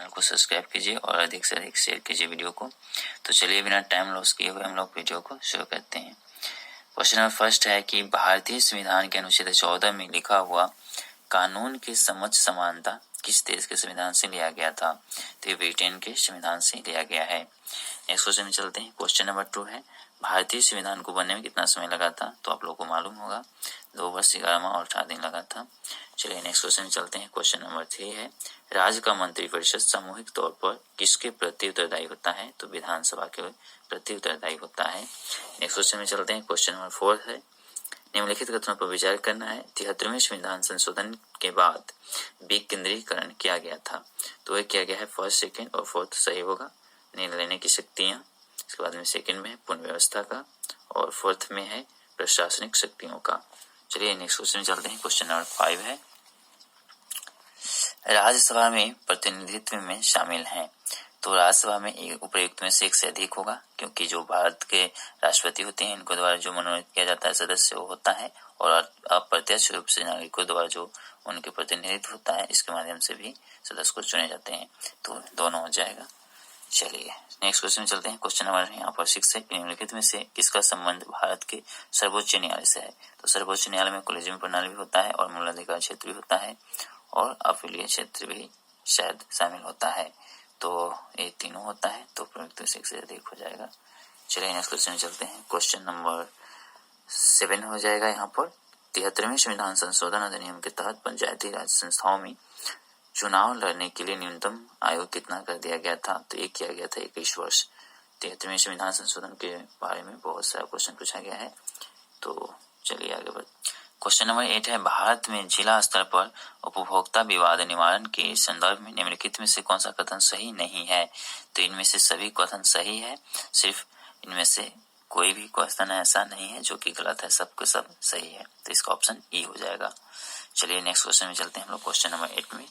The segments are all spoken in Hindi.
को सब्सक्राइब कीजिए और अधिक से अधिक शेयर कीजिए वीडियो को। तो चलिए बिना टाइम लॉस किए हुए हम लोग वीडियो को शुरू करते हैं। क्वेश्चन नंबर फर्स्ट है कि भारतीय संविधान के अनुच्छेद 14 में लिखा हुआ कानून की समझ समानता किस देश के संविधान से लिया गया था? तो ये ब्रिटेन के संविधान से लिया गया है। नेक्स्ट क्वेश्चन में चलते हैं। क्वेश्चन नंबर 2 है भारतीय संविधान को बनने में कितना समय लगा था? तो आप लोगों को मालूम होगा 2 वर्ष 11 माह और 18 दिन लगा था। चलिए नेक्स्ट क्वेश्चन में चलते हैं। क्वेश्चन नंबर 3 है राज्य का मंत्रिपरिषद सामूहिक तौर पर किसके प्रति उत्तरदायी होता है? तो विधानसभा के प्रति उत्तरदायी होता है। नेक्स्ट क्वेश्चन में चलते हैं। क्वेश्चन नंबर 4 है निम्नलिखित कथनों पर विचार करना है। 73वें संविधान संशोधन के बाद विकेंद्रीकरण किया गया था। तो ये किया गया है फर्स्ट, सेकंड और फोर्थ सही होगा। निर्णय लेने की शक्तियां, इसके बाद में सेकंड में है पूर्ण व्यवस्था का और फोर्थ में है प्रशासनिक शक्तियों का। चलिए नेक्स्ट क्वेश्चन में चलते हैं। क्वेश्चन नंबर 5 है राज्यसभा में प्रतिनिधित्व में शामिल हैं। तो राज्यसभा में एक उपयुक्त में से एक से अधिक होगा, क्योंकि जो भारत के राष्ट्रपति होते हैं इनको द्वारा जो मनोनीत किया जाता है सदस्य वो होता है, और अप्रत्यक्ष रूप से नागरिकों द्वारा जो उनके प्रतिनिधित्व होता है इसके माध्यम से भी सदस्य को चुने जाते हैं। तो दोनों हो जाएगा। चलिए नेक्स्ट क्वेश्चन में चलते हैं। क्वेश्चन नंबर यहाँ पर 6 है निम्नलिखित में से किसका संबंध भारत के सर्वोच्च न्यायालय से है? तो सर्वोच्च न्यायालय में कॉलेजियम प्रणाली भी होता है और मूलाधिकार क्षेत्र भी होता है और अपीलीय क्षेत्र भी शायद शामिल होता है। तो ये तीनों होता है, तो प्रयुक्त से एक से अधिक हो जाएगा। चलिए नेक्स्ट क्वेश्चन में चलते हैं। क्वेश्चन नंबर 7 हो जाएगा यहाँ पर 73वें संविधान संशोधन अधिनियम के तहत पंचायती राज संस्थाओं में चुनाव लड़ने के लिए न्यूनतम आयु कितना कर दिया गया था? तो एक किया गया था 21 वर्ष। 73वें संविधान संशोधन के बारे में बहुत सारा क्वेश्चन पूछा गया है, तो चलिए आगे बढ़। क्वेश्चन नंबर 8 है भारत में जिला स्तर पर उपभोक्ता विवाद निवारण के संदर्भ में निम्नलिखित में से कौन सा कथन सही नहीं है? तो इनमें से सभी कथन सही है, सिर्फ इनमें से कोई भी क्वेश्चन ऐसा नहीं है जो कि गलत है, सबके सब सही है। तो इसका ऑप्शन ई हो जाएगा। चलिए नेक्स्ट क्वेश्चन में चलते हैं हम लोग। क्वेश्चन नंबर 8 में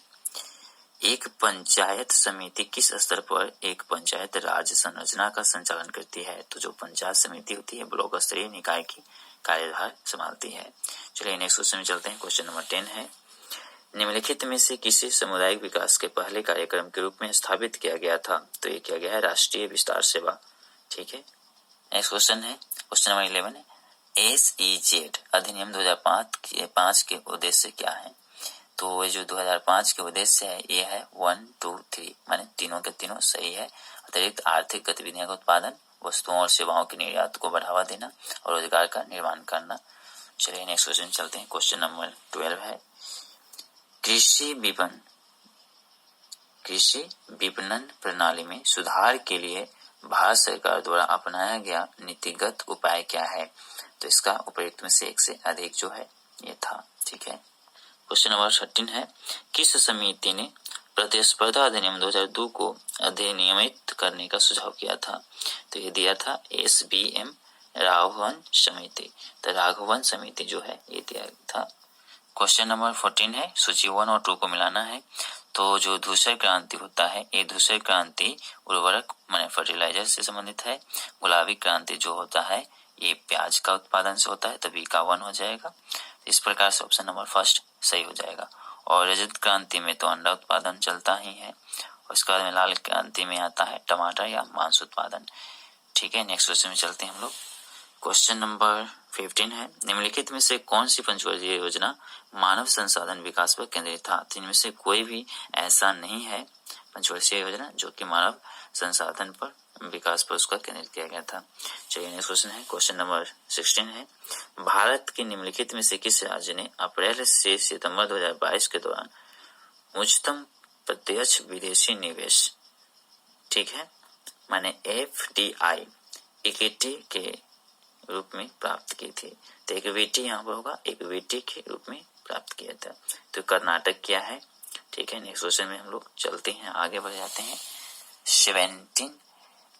एक पंचायत समिति किस स्तर पर एक पंचायत राज संरचना का संचालन करती है? तो जो पंचायत समिति होती है ब्लॉक स्तरीय निकाय की कार्यभार संभालती है। चलिए नेक्स्ट क्वेश्चन में चलते हैं। क्वेश्चन नंबर 10 है निम्नलिखित में से किसी सामुदायिक विकास के पहले कार्यक्रम के रूप में स्थापित किया गया था? तो ये किया गया है राष्ट्रीय विस्तार सेवा। ठीक है। नेक्स्ट क्वेश्चन है क्वेश्चन नंबर 11 है SEZ अधिनियम 2005 के उद्देश्य क्या है? तो ये जो 2005 के उद्देश्य है ये है 1, 2, 3 माने तीनों के तीनों सही है। अतिरिक्त आर्थिक गतिविधियों का उत्पादन, वस्तुओं और सेवाओं के निर्यात को बढ़ावा देना और रोजगार का निर्माण करना। चलिए नेक्स्ट क्वेश्चन चलते हैं। क्वेश्चन नंबर 12 है कृषि विपणन प्रणाली में सुधार के लिए भारत सरकार द्वारा अपनाया गया नीतिगत उपाय क्या है? तो इसका उपयुक्त में से एक से अधिक जो है ये था। ठीक है। क्वेश्चन नंबर 13 है किस समिति ने प्रतिस्पर्धा अधिनियम 2002 को अधिनियमित करने का सुझाव किया था? तो ये दिया था SBM राघवन समिति। तो राघवन समिति जो है ये दिया था। क्वेश्चन नंबर 14 है सूची 1 और 2 को मिलाना है। तो जो धूसर क्रांति होता है ये धूसर क्रांति उर्वरक माने फर्टिलाइजर से संबंधित है। गुलाबी क्रांति जो होता है ये प्याज का उत्पादन से होता है, तभी का 1 हो जाएगा। इस प्रकार से ऑप्शन नंबर फर्स्ट सही हो जाएगा। और रजत क्रांति में तो अंडा उत्पादन चलता ही है और इसके बाद में लाल क्रांति में आता है टमाटर या मांस उत्पादन। ठीक है। नेक्स्ट क्वेश्चन में चलते हैं हम लोग। क्वेश्चन नंबर 15 है निम्नलिखित में से कौन सी पंचवर्षीय योजना मानव संसाधन विकास पर केंद्रित था? तो इनमें से कोई भी ऐसा नहीं है पंचवर्षीय योजना जो कि मानव संसाधन पर विकास पर उसका केंद्रित किया गया था। चलिए नेक्स्ट क्वेश्चन है क्वेश्चन नंबर 16 है भारत के निम्नलिखित में से किस राज्य ने अप्रैल से सितंबर 2022 के दौरान उच्चतम प्रत्यक्ष विदेशी निवेश, ठीक है, माने FDI इक्विटी के रूप में प्राप्त की थी? तो इक्विटी यहाँ पर होगा, इक्विटी के रूप में प्राप्त किया था। तो कर्नाटक क्या है? ठीक है। नेक्स्ट क्वेश्चन में हम लोग चलते हैं, आगे बढ़ जाते हैं। 17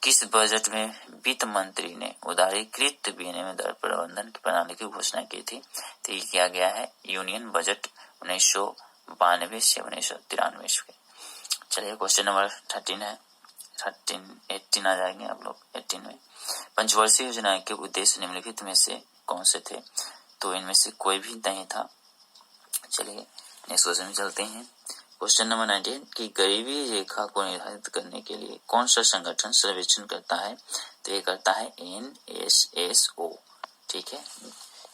किस बजट में वित्त मंत्री ने उदारीकृत विनिमय दर प्रबंधन की प्रणाली की घोषणा की थी? तो ये किया गया है यूनियन बजट 1992 से 1993 के। चलिए क्वेश्चन नंबर 13 है 18 आ जाएंगे आप लोग। 18 में पंचवर्षीय योजना के उद्देश्य निम्नलिखित में से कौन से थे? तो इनमें से कोई भी नहीं था। चलिए नेक्स्ट क्वेश्चन में चलते हैं। क्वेश्चन नंबर 19 कि गरीबी रेखा को निर्धारित करने के लिए कौन सा संगठन सर्वेक्षण करता है? तो ये करता है NSSO। ठीक है,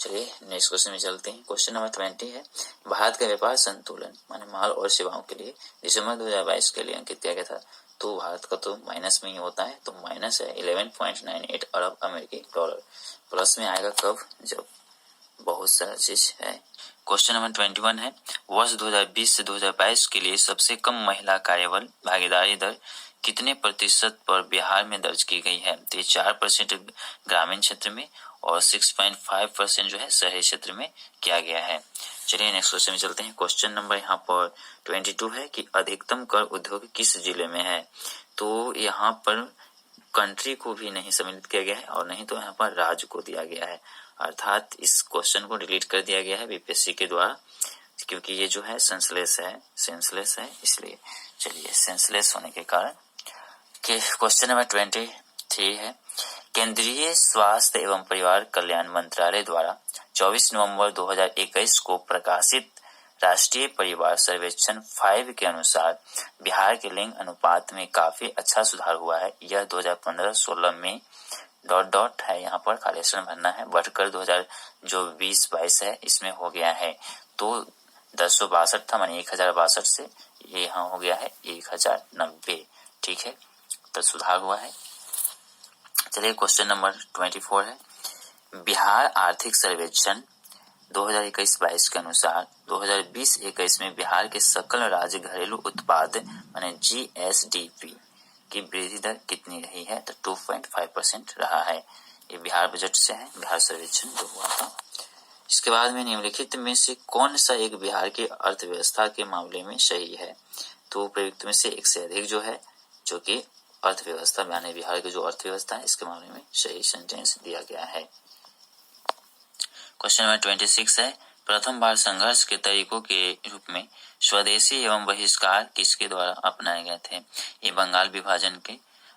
चलिए नेक्स्ट क्वेश्चन में चलते हैं। क्वेश्चन नंबर 20 है भारत का व्यापार संतुलन माने माल और सेवाओं के लिए दिसंबर 2022 के लिए अंकित किया गया था। तो भारत का तो माइनस में ही होता है, तो माइनस है 11.98 अरब अमेरिकी डॉलर। प्लस में आएगा कब? जब बहुत सारा चीज है। क्वेश्चन नंबर 21 है वर्ष 2020 से 2022 के लिए सबसे कम महिला कार्यबल भागीदारी दर कितने प्रतिशत पर बिहार में दर्ज की गई है? तो ये 4% ग्रामीण क्षेत्र में और 6.5% जो है शहरी क्षेत्र में किया गया है। चलिए नेक्स्ट क्वेश्चन में चलते हैं। क्वेश्चन नंबर यहाँ पर 22 है कि अधिकतम कर उद्योग किस जिले में है? तो यहाँ पर कंट्री को भी नहीं सम्मिलित किया गया है और नहीं तो यहाँ पर राज्य को दिया गया है, अर्थात इस क्वेश्चन को डिलीट कर दिया गया है बीपीएससी के द्वारा, क्योंकि ये जो है सेंसलेस है इसलिए। चलिए सेंसलेस होने के कारण कि क्वेश्चन नंबर 23 है केंद्रीय स्वास्थ्य एवं परिवार कल्याण मंत्रालय द्वारा 24 नवंबर 2021 को प्रकाशित राष्ट्रीय परिवार सर्वेक्षण 5 के अनुसार बिहार के लिंग अनुपात में काफी अच्छा सुधार हुआ है। यह 2015-16 में ... है, यहाँ पर खाली स्थान भरना है, बढ़कर 2020-22 है इसमें हो गया है। तो 1062 था माने 1062 से ये यहाँ हो गया है 1090। ठीक है, तो सुधार हुआ है। चलिए क्वेश्चन नंबर 24 है बिहार आर्थिक सर्वेक्षण 2021-22 के अनुसार 2020-21 में बिहार के सकल राज्य घरेलू उत्पाद माने GSDP की वृद्धि दर कितनी रही है? तो 2.5% रहा है। ये बिहार बजट से है, बिहार सर्वेक्षण जो हुआ था। इसके बाद में निम्नलिखित में से कौन सा एक बिहार की अर्थव्यवस्था के मामले में सही है? तो प्रयुक्त में से एक से अधिक जो है जो कि अर्थव्यवस्था माने बिहार की जो अर्थव्यवस्था है इसके मामले में सही सेंटेंस दिया गया है। क्वेश्चन नंबर 26 है प्रथम बार संघर्ष के तरीकों के रूप में स्वदेशी एवं बहिष्कार किसके द्वारा अपनाए गए थे? ये बंगाल विभाजन के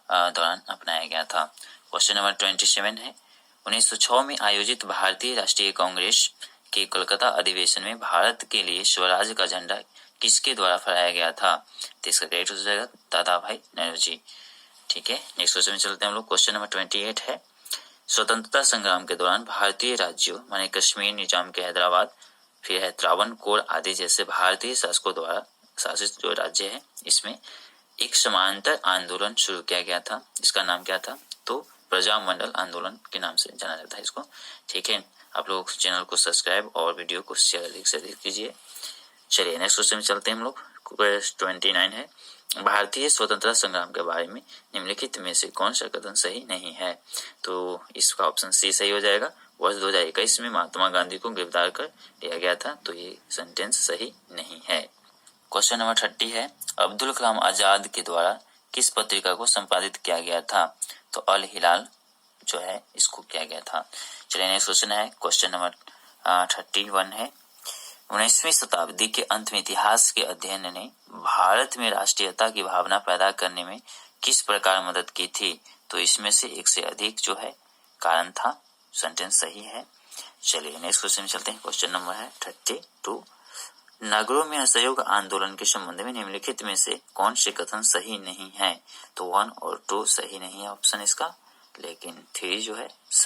दौरान अपनाया गया था। क्वेश्चन नंबर 27 है 1906 में आयोजित भारतीय राष्ट्रीय कांग्रेस के कोलकाता अधिवेशन में भारत के लिए स्वराज का झंडा किसके द्वारा फहराया गया था? तो इसका करेक्ट हो जाएगा दादा भाई नौरोजी। ठीक है, नेक्स्ट क्वेश्चन में चलते हैं हम लोग। क्वेश्चन नंबर 28 है स्वतंत्रता संग्राम के दौरान भारतीय राज्यों माने कश्मीर, निजाम के हैदराबाद, फिर है त्रावणकोर आदि जैसे भारतीय शासकों द्वारा शासित जो राज्य है इसमें एक समांतर आंदोलन शुरू किया गया था। इसका नाम क्या था? तो प्रजामंडल आंदोलन के नाम से जाना जाता है इसको। ठीक है, आप लोग चैनल को सब्सक्राइब और वीडियो को शेयर अधिक से अधिक कीजिए। चलिए नेक्स्ट क्वेश्चन में चलते हैं हम लोग। 29 है भारतीय स्वतंत्रता संग्राम के बारे में निम्नलिखित में से कौन सा कथन सही नहीं है? तो इसका ऑप्शन सी सही हो जाएगा। वर्ष 2021 में महात्मा गांधी को गिरफ्तार कर लिया गया था, तो ये सेंटेंस सही नहीं है। क्वेश्चन नंबर 30 है अब्दुल कलाम आजाद के द्वारा किस पत्रिका को संपादित किया गया था? तो अल हिलाल जो है इसको किया गया था। चलिए नेक्स्ट क्वेश्चन है क्वेश्चन नंबर 31 है 19वीं शताब्दी के अंत में इतिहास के अध्ययन ने भारत में राष्ट्रीयता की भावना पैदा करने में किस प्रकार मदद की थी? तो इसमें से एक से अधिक जो है कारण था, सेंटेंस सही है। चलिए नेक्स्ट क्वेश्चन में चलते हैं। क्वेश्चन नंबर है 32 नगरों में असहयोग आंदोलन के संबंध में निम्नलिखित में से कौन से कथन सही नहीं है? तो 1 और 2 सही नहीं है ऑप्शन इसका, लेकिन 3 जो है सही